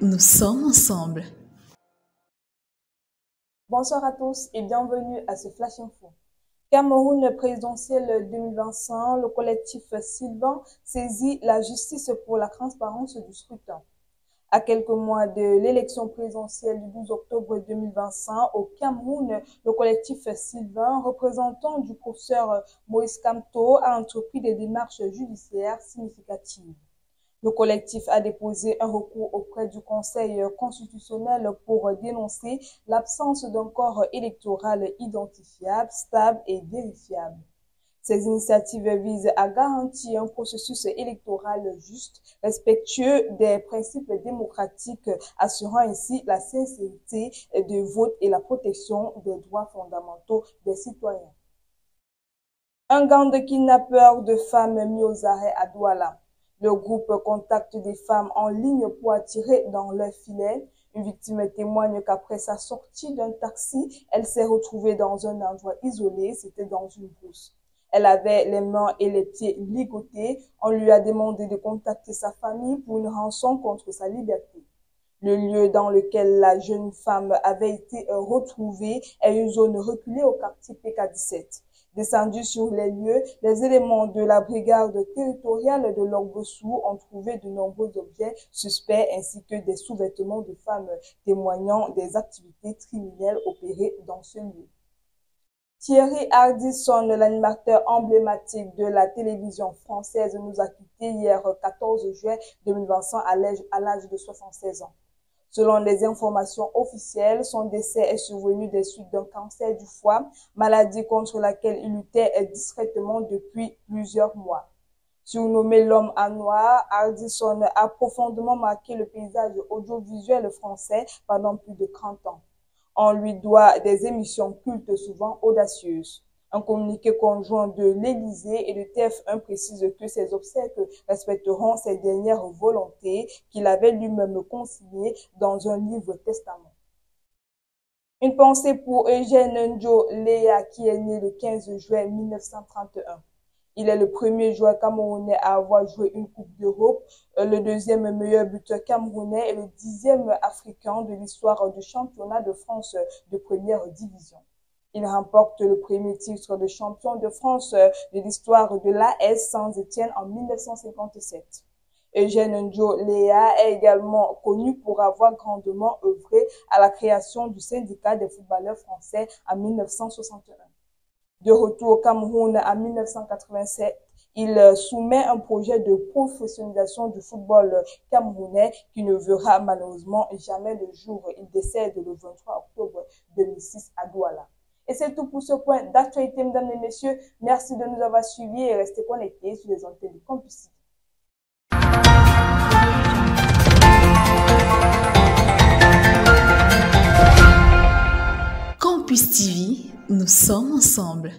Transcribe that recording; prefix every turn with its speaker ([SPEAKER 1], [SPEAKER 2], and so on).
[SPEAKER 1] nous sommes ensemble.
[SPEAKER 2] Bonsoir à tous et bienvenue à ce Flash Info. Cameroun présidentiel 2025, le collectif Sylvain saisit la justice pour la transparence du scrutin. À quelques mois de l'élection présidentielle du 12 octobre 2025 au Cameroun, le collectif Sylvain, représentant du professeur Moïse Kamto, a entrepris des démarches judiciaires significatives. Le collectif a déposé un recours auprès du Conseil constitutionnel pour dénoncer l'absence d'un corps électoral identifiable, stable et vérifiable. Ces initiatives visent à garantir un processus électoral juste, respectueux des principes démocratiques, assurant ainsi la sincérité du vote et la protection des droits fondamentaux des citoyens. Un gang de kidnappeurs de femmes mis aux arrêts à Douala. Le groupe contacte des femmes en ligne pour attirer dans leur filet. Une victime témoigne qu'après sa sortie d'un taxi, elle s'est retrouvée dans un endroit isolé, c'était dans une brousse. Elle avait les mains et les pieds ligotés. On lui a demandé de contacter sa famille pour une rançon contre sa liberté. Le lieu dans lequel la jeune femme avait été retrouvée est une zone reculée au quartier PK17. Descendus sur les lieux, les éléments de la brigade territoriale de Lorbossou ont trouvé de nombreux objets suspects ainsi que des sous-vêtements de femmes témoignant des activités criminelles opérées dans ce lieu. Thierry Ardisson, l'animateur emblématique de la télévision française, nous a quittés hier 14 juin 2025 à l'âge de 76 ans. Selon les informations officielles, son décès est survenu des suites d'un cancer du foie, maladie contre laquelle il luttait discrètement depuis plusieurs mois. Surnommé l'homme à noir, Ardisson a profondément marqué le paysage audiovisuel français pendant plus de 30 ans. On lui doit des émissions cultes souvent audacieuses. Un communiqué conjoint de l'Élysée et de TF1 précise que ses obsèques respecteront ses dernières volontés qu'il avait lui-même consignées dans un livre testament. Une pensée pour Eugène Njo Léa qui est né le 15 juin 1931. Il est le premier joueur camerounais à avoir joué une Coupe d'Europe, le deuxième meilleur buteur camerounais et le 10e africain de l'histoire du championnat de France de première division. Il remporte le premier titre de champion de France de l'histoire de l'AS Saint-Étienne en 1957. Eugène Njo Léa est également connu pour avoir grandement œuvré à la création du syndicat des footballeurs français en 1961. De retour au Cameroun en 1987, il soumet un projet de professionnalisation du football camerounais qui ne verra malheureusement jamais le jour. Il décède le 23 octobre 2006 à Douala. Et c'est tout pour ce point d'actualité, mesdames et messieurs. Merci de nous avoir suivis et restez connectés sur les antennes de Campus TV.
[SPEAKER 1] Campus TV, nous sommes ensemble.